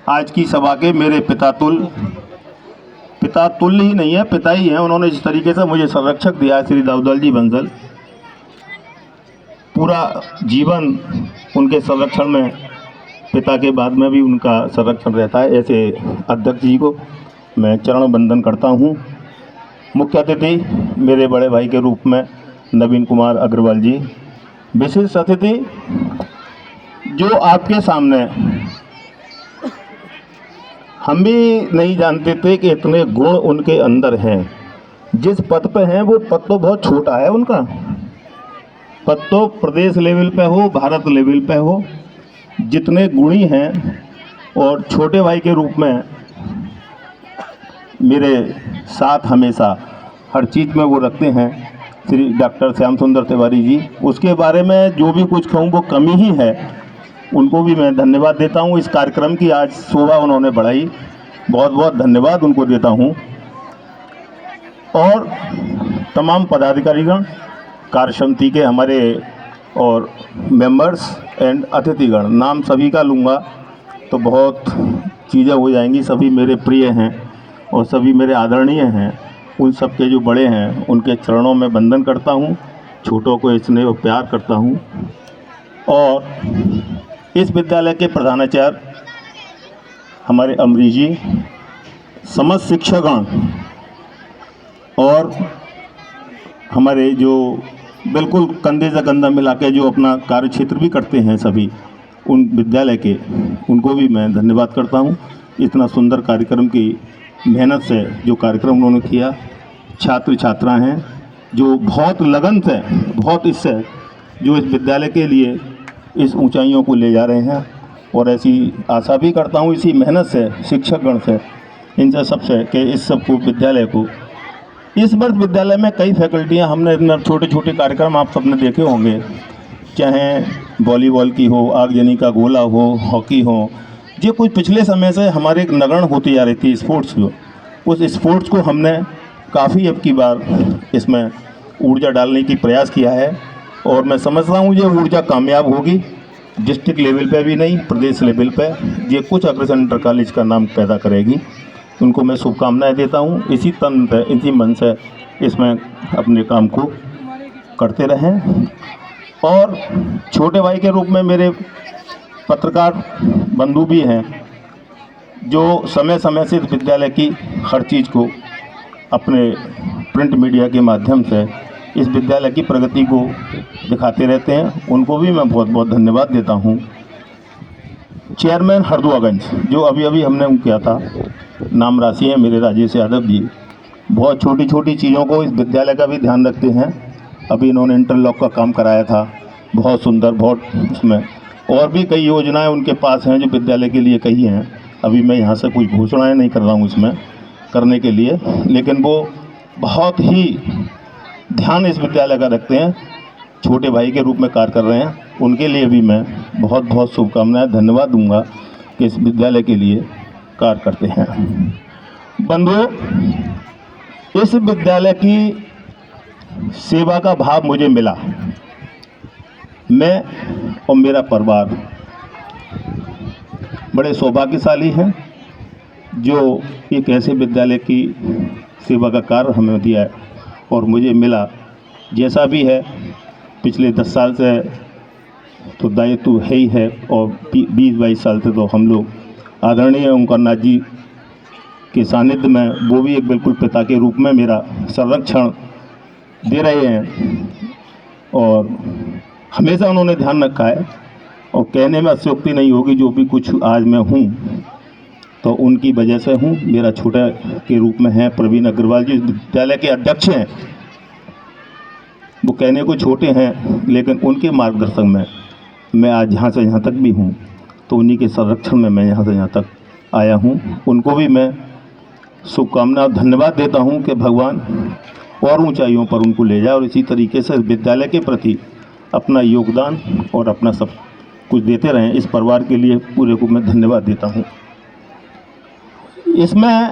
आज की सभा के मेरे पिता तुल्य ही नहीं है, पिता ही हैं। उन्होंने जिस तरीके से मुझे संरक्षक दिया है, श्री दाऊदयाल जी बंसल, पूरा जीवन उनके संरक्षण में, पिता के बाद में भी उनका संरक्षण रहता है। ऐसे अध्यक्ष जी को मैं चरण वंदन करता हूँ। मुख्य अतिथि मेरे बड़े भाई के रूप में नवीन कुमार अग्रवाल जी, विशिष्ट अतिथि जो आपके सामने, हम भी नहीं जानते थे कि इतने गुण उनके अंदर हैं। जिस पद पे हैं वो पद तो बहुत छोटा है उनका, पद तो प्रदेश लेवल पे हो, भारत लेवल पे हो, जितने गुणी हैं। और छोटे भाई के रूप में मेरे साथ हमेशा हर चीज़ में वो रखते हैं, श्री डॉक्टर श्याम सुंदर तिवारी जी। उसके बारे में जो भी कुछ कहूँ वो कमी ही है। उनको भी मैं धन्यवाद देता हूँ। इस कार्यक्रम की आज शोभा उन्होंने बढ़ाई, बहुत बहुत धन्यवाद उनको देता हूँ। और तमाम पदाधिकारीगण, कार्य समिति के हमारे और मेंबर्स एंड अतिथिगण, नाम सभी का लूँगा तो बहुत चीज़ें हो जाएंगी। सभी मेरे प्रिय हैं और सभी मेरे आदरणीय हैं। उन सब के जो बड़े हैं उनके चरणों में वंदन करता हूँ, छोटों को स्नेह और प्यार करता हूँ। और इस विद्यालय के प्रधानाचार्य हमारे अमरीश जी, समस्त शिक्षकगण और हमारे जो बिल्कुल कंधे से कंधा मिला के जो अपना कार्य क्षेत्र भी करते हैं सभी, उन विद्यालय के, उनको भी मैं धन्यवाद करता हूँ। इतना सुंदर कार्यक्रम की मेहनत से जो कार्यक्रम उन्होंने किया, छात्र छात्रा हैं जो बहुत लगन से, बहुत इससे जो इस विद्यालय के लिए इस ऊंचाइयों को ले जा रहे हैं। और ऐसी आशा भी करता हूँ इसी मेहनत से, शिक्षकगण से, इनसे सबसे, कि इस सब को, विद्यालय को, इस वर्ष विद्यालय में कई फैकल्टियाँ, हमने इतना छोटे छोटे कार्यक्रम आप सबने देखे होंगे, चाहे वॉलीबॉल की हो, आगजनी का गोला हो, हॉकी हो, ये कुछ पिछले समय से हमारे एक नगण्य होती जा रही थी स्पोर्ट्स को। उस स्पोर्ट्स को हमने काफ़ी अब की बार इसमें ऊर्जा डालने की प्रयास किया है। और मैं समझता हूँ ये ऊर्जा कामयाब होगी। डिस्ट्रिक्ट लेवल पे भी नहीं, प्रदेश लेवल पे ये कुछ अग्रसर इंटर कॉलेज का नाम पैदा करेगी। उनको मैं शुभकामनाएं देता हूँ। इसी तन से, इसी मन से इसमें अपने काम को करते रहें। और छोटे भाई के रूप में मेरे पत्रकार बंधु भी हैं जो समय समय से इस विद्यालय की हर चीज़ को अपने प्रिंट मीडिया के माध्यम से इस विद्यालय की प्रगति को दिखाते रहते हैं। उनको भी मैं बहुत बहुत धन्यवाद देता हूँ। चेयरमैन हरदुआगंज, जो अभी अभी हमने किया था, नाम राशि है मेरे राजेश यादव जी, बहुत छोटी छोटी चीज़ों को इस विद्यालय का भी ध्यान रखते हैं। अभी इन्होंने इंटरलॉक का काम कराया था, बहुत सुंदर, बहुत उसमें और भी कई योजनाएं उनके पास हैं जो विद्यालय के लिए कही हैं। अभी मैं यहाँ से कुछ घोषणाएँ नहीं कर रहा हूँ इसमें करने के लिए, लेकिन वो बहुत ही ध्यान इस विद्यालय का रखते हैं, छोटे भाई के रूप में कार्य कर रहे हैं। उनके लिए भी मैं बहुत बहुत शुभकामनाएं, धन्यवाद दूंगा कि इस विद्यालय के लिए कार्य करते हैं। बंधुओं, इस विद्यालय की सेवा का भाव मुझे मिला। मैं और मेरा परिवार बड़े सौभाग्यशाली हैं जो एक ऐसे विद्यालय की सेवा का कार्य हमें दिया है और मुझे मिला। जैसा भी है, पिछले 10 साल से तो दायित्व है ही है, और 20-22 साल से तो हम लोग आदरणीय ओंकार नाथ जी के सानिध्य में, वो भी एक बिल्कुल पिता के रूप में मेरा संरक्षण दे रहे हैं। और हमेशा उन्होंने ध्यान रखा है, और कहने में अतिशयोक्ति नहीं होगी, जो भी कुछ आज मैं हूँ तो उनकी वजह से हूँ। मेरा छोटा के रूप में है प्रवीण अग्रवाल जी, विद्यालय के अध्यक्ष हैं। वो कहने को छोटे हैं, लेकिन उनके मार्गदर्शन में मैं आज यहाँ से यहाँ तक भी हूँ, तो उन्हीं के संरक्षण में मैं यहाँ से यहाँ तक आया हूँ। उनको भी मैं शुभकामना और धन्यवाद देता हूँ कि भगवान और ऊंचाइयों पर उनको ले जाए, और इसी तरीके से विद्यालय के प्रति अपना योगदान और अपना सब कुछ देते रहें। इस परिवार के लिए पूरे को मैं धन्यवाद देता हूँ। इसमें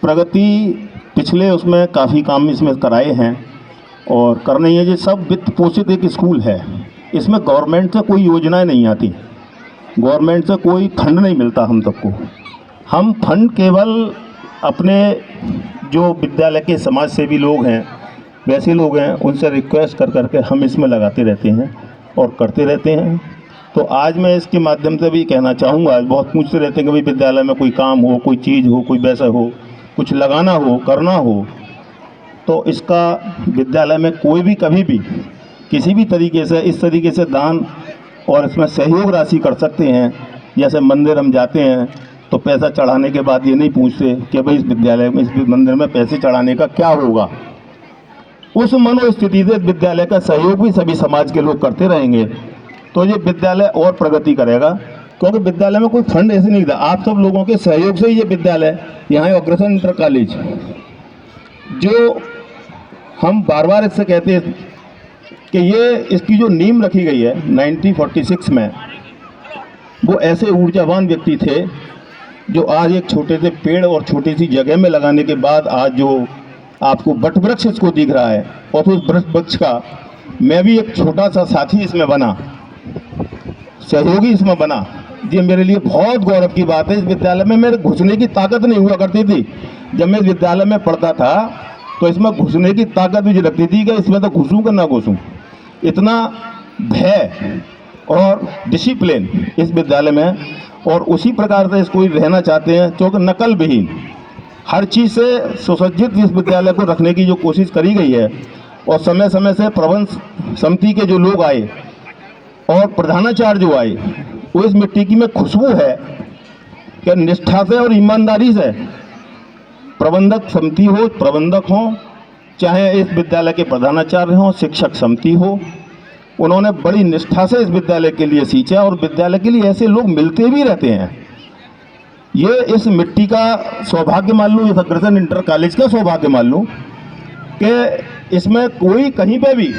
प्रगति पिछले उसमें काफ़ी काम इसमें कराए हैं और करना ही है। ये सब वित्त पोषित एक स्कूल है, इसमें गवर्नमेंट से कोई योजनाएं नहीं आती। गवर्नमेंट से कोई फंड नहीं मिलता हम सबको। हम फंड केवल अपने जो विद्यालय के समाज सेवी लोग हैं, वैसे लोग हैं, उनसे रिक्वेस्ट कर करके हम इसमें लगाते रहते हैं और करते रहते हैं। तो आज मैं इसके माध्यम से भी कहना चाहूँगा, बहुत पूछते रहते हैं कि भाई विद्यालय में कोई काम हो, कोई चीज़ हो, कोई वैसा हो, कुछ लगाना हो, करना हो, तो इसका विद्यालय में कोई भी कभी भी किसी भी तरीके से इस तरीके से दान और इसमें सहयोग राशि कर सकते हैं। जैसे मंदिर हम जाते हैं तो पैसा चढ़ाने के बाद ये नहीं पूछते कि भाई इस विद्यालय में, इस मंदिर में पैसे चढ़ाने का क्या होगा। उस मनोस्थिति से विद्यालय का सहयोग भी सभी समाज के लोग करते रहेंगे तो ये विद्यालय और प्रगति करेगा, क्योंकि विद्यालय में कोई फंड ऐसे नहीं था। आप सब लोगों के सहयोग से ही ये विद्यालय यहाँ अग्रसर इंटर कॉलेज, जो हम बार बार इससे कहते हैं कि ये इसकी जो नींव रखी गई है 1946 में, वो ऐसे ऊर्जावान व्यक्ति थे जो आज एक छोटे से पेड़ और छोटी सी जगह में लगाने के बाद आज जो आपको वट वृक्ष इसको दिख रहा है, और उस वृक्ष का मैं भी एक छोटा सा साथी इसमें बना, सहयोगी इसमें बना। ये मेरे लिए बहुत गौरव की बात है। इस विद्यालय में मेरे घुसने की ताकत नहीं हुआ करती थी। जब मैं विद्यालय में पढ़ता था तो इसमें घुसने की ताकत मुझे लगती थी कि इसमें तो घुसूँ कि ना घुसूँ। इतना भय और डिसिप्लिन इस विद्यालय में, और उसी प्रकार से इसको रहना चाहते हैं, क्योंकि नकल विहीन हर चीज़ से सुसज्जित इस विद्यालय को रखने की जो कोशिश करी गई है। और समय समय से प्रबंध समिति के जो लोग आए और प्रधानाचार्य जो आए, वो इस मिट्टी की में खुशबू है कि निष्ठा से और ईमानदारी से प्रबंधक समिति हो, प्रबंधक हों, चाहे इस विद्यालय के प्रधानाचार्य हों, शिक्षक समिति हो, उन्होंने बड़ी निष्ठा से इस विद्यालय के लिए सींचा। और विद्यालय के लिए ऐसे लोग मिलते भी रहते हैं। ये इस मिट्टी का सौभाग्य मान लूँ, इस अग्रसर इंटर कॉलेज का सौभाग्य मान लूँ कि इसमें कोई कहीं पे भी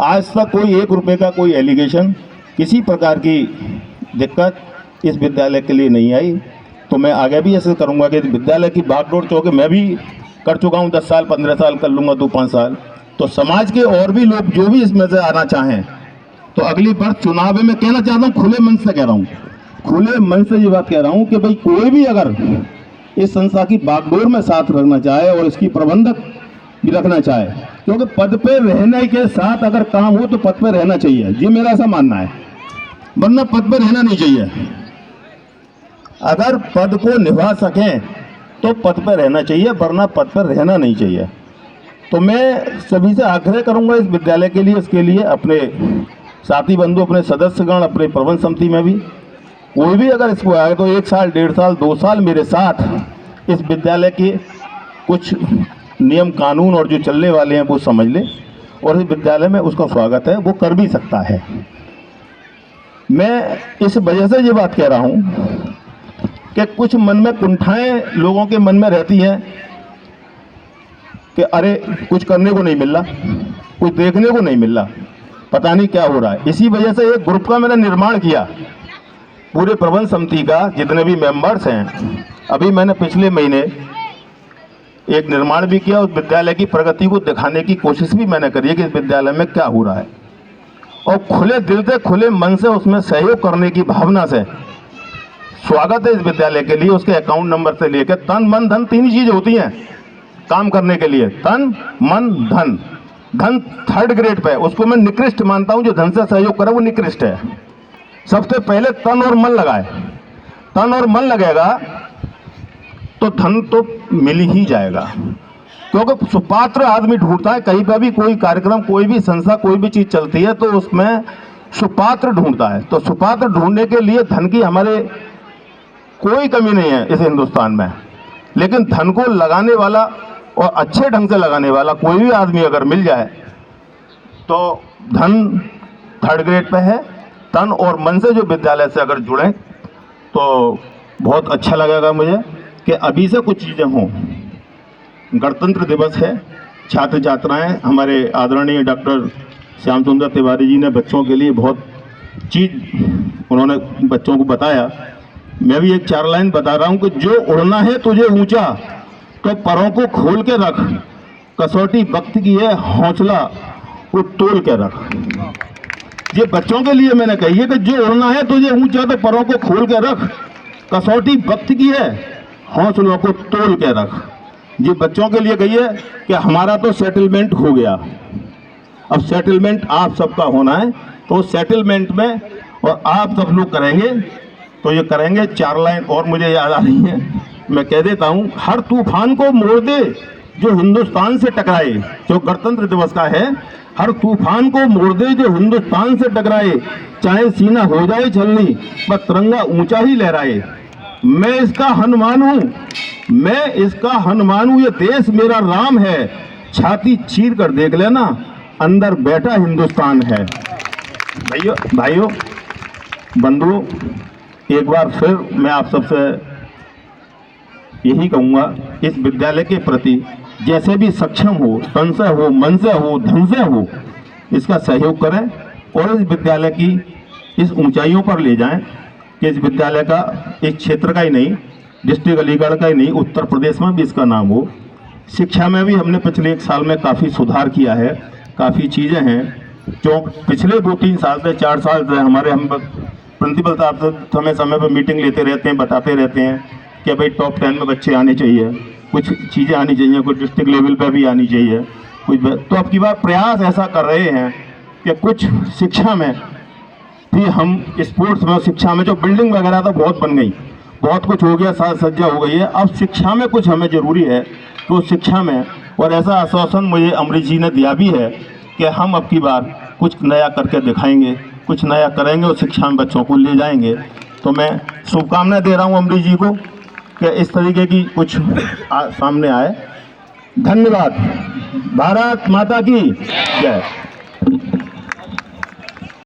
आज तक कोई 1 रुपये का कोई एलिगेशन, किसी प्रकार की दिक्कत इस विद्यालय के लिए नहीं आई। तो मैं आगे भी ऐसे करूँगा कि विद्यालय की बागडोर, चूँकि मैं भी कर चुका हूँ 10 साल, 15 साल कर लूँगा, 2-5 साल, तो समाज के और भी लोग जो भी इसमें से आना चाहें, तो अगली बार चुनाव में कहना चाहता हूँ, खुले मन से कह रहा हूँ, खुले मन से ये बात कह रहा हूँ कि भाई कोई भी अगर इस संस्था की बागडोर में साथ रखना चाहे और इसकी प्रबंधक भी रखना चाहे, क्योंकि पद पे रहने के साथ अगर काम हो तो पद पे रहना चाहिए, ये मेरा ऐसा मानना है, वरना पद पे रहना नहीं चाहिए। अगर पद को निभा सकें तो पद पर रहना चाहिए, वरना पद पर रहना नहीं चाहिए। तो मैं सभी से आग्रह करूंगा इस विद्यालय के लिए, इसके लिए अपने साथी बंधु, अपने सदस्यगण, अपने प्रबंध समिति में भी कोई भी अगर इसको आए तो 1 साल, 1.5 साल, 2 साल मेरे साथ इस विद्यालय के कुछ नियम कानून और जो चलने वाले हैं वो समझ ले, और इस विद्यालय में उसका स्वागत है, वो कर भी सकता है। मैं इस वजह से ये बात कह रहा हूँ कि कुछ मन में कुंठाएं लोगों के मन में रहती हैं कि अरे कुछ करने को नहीं मिल रहा, कुछ देखने को नहीं मिल रहा, पता नहीं क्या हो रहा है। इसी वजह से एक ग्रुप का मैंने निर्माण किया, पूरे प्रबंध समिति का जितने भी मेंबर्स हैं। अभी मैंने पिछले महीने एक निर्माण भी किया, उस विद्यालय की प्रगति को दिखाने की कोशिश भी मैंने करी है कि इस विद्यालय में क्या हो रहा है, और खुले दिल से, खुले मन से उसमें सहयोग करने की भावना से स्वागत है इस विद्यालय के लिए। उसके अकाउंट नंबर से लेकर तन मन धन 3 चीज़ होती हैं काम करने के लिए, तन मन धन। धन 3rd ग्रेड पे, उसको मैं निकृष्ट मानता हूं। जो धन से सहयोग करे वो निकृष्ट है। सबसे पहले तन और मन लगाए, तन और मन लगेगा तो धन तो मिल ही जाएगा, क्योंकि सुपात्र आदमी ढूंढता है। कहीं पर भी कोई कार्यक्रम, कोई भी संस्था, कोई भी चीज़ चलती है तो उसमें सुपात्र ढूंढता है। तो सुपात्र ढूंढने के लिए धन की हमारे कोई कमी नहीं है इस हिंदुस्तान में, लेकिन धन को लगाने वाला और अच्छे ढंग से लगाने वाला कोई भी आदमी अगर मिल जाए तो धन 3rd ग्रेड पे है। तन और मन से जो विद्यालय से अगर जुड़ें तो बहुत अच्छा लगेगा मुझे कि अभी से कुछ चीज़ें हों। गणतंत्र दिवस है, छात्र छात्राएं, हमारे आदरणीय डॉक्टर श्याम सुंदर तिवारी जी ने बच्चों के लिए बहुत चीज़ उन्होंने बच्चों को बताया। मैं भी एक 4 लाइन बता रहा हूँ कि जो उड़ना है तुझे ऊंचा तो परों को खोल के रख, कसौटी वक्त की है हौसला वो तोल के रख। ये बच्चों के लिए मैंने कही है कि जो उड़ना है तुझे ऊंचा तो परों को खोल के रख, कसौटी वक्त की है हौसलों को तोल के रख। ये बच्चों के लिए कही है कि हमारा तो सेटलमेंट हो गया, अब सेटलमेंट आप सबका होना है, तो सेटलमेंट में और आप सब लोग करेंगे तो ये करेंगे। 4 लाइन और मुझे याद आ रही है, मैं कह देता हूँ। हर तूफान को मोड़ दे जो हिंदुस्तान से टकराए, जो गणतंत्र दिवस का है। हर तूफान को मोड़ दे जो हिंदुस्तान से टकराए, चाहे सीना हो जाए छलनी पर तिरंगा ऊंचा ही लहराए। मैं इसका हनुमान हूँ, मैं इसका हनुमान हूँ, ये देश मेरा राम है, छाती चीर कर देख लेना अंदर बैठा हिंदुस्तान है। भाइयों बंधुओं, एक बार फिर मैं आप सबसे यही कहूँगा, इस विद्यालय के प्रति जैसे भी सक्षम हो, तन से हो, मन से हो, धन से हो, इसका सहयोग करें और इस विद्यालय की इस ऊंचाइयों पर ले जाएं कि इस विद्यालय का इस क्षेत्र का ही नहीं, डिस्ट्रिक्ट अलीगढ़ का ही नहीं, उत्तर प्रदेश में भी इसका नाम हो। शिक्षा में भी हमने पिछले 1 साल में काफ़ी सुधार किया है, काफ़ी चीज़ें हैं जो पिछले 2-3 साल से 4 साल से हमारे हम प्रिंसिपल साहब समय समय पर मीटिंग लेते रहते हैं, बताते रहते हैं कि भाई टॉप 10 में बच्चे आने चाहिए, कुछ चीज़ें आनी चाहिए, कुछ डिस्ट्रिक्ट लेवल पे भी आनी चाहिए कुछ। तो अब की बार प्रयास ऐसा कर रहे हैं कि कुछ शिक्षा में भी हम, स्पोर्ट्स में, शिक्षा में जो बिल्डिंग वगैरह तो बहुत बन गई, बहुत कुछ हो गया, साज सज्जा हो गई है, अब शिक्षा में कुछ हमें ज़रूरी है। तो शिक्षा में, और ऐसा आश्वासन मुझे अमरीश जी ने दिया भी है कि हम अब की बार कुछ नया करके दिखाएंगे, कुछ नया करेंगे और शिक्षा में बच्चों को ले जाएंगे। तो मैं शुभकामनाएं दे रहा हूं अमरीश जी को कि इस तरीके की कुछ सामने आए। धन्यवाद। भारत माता की जय।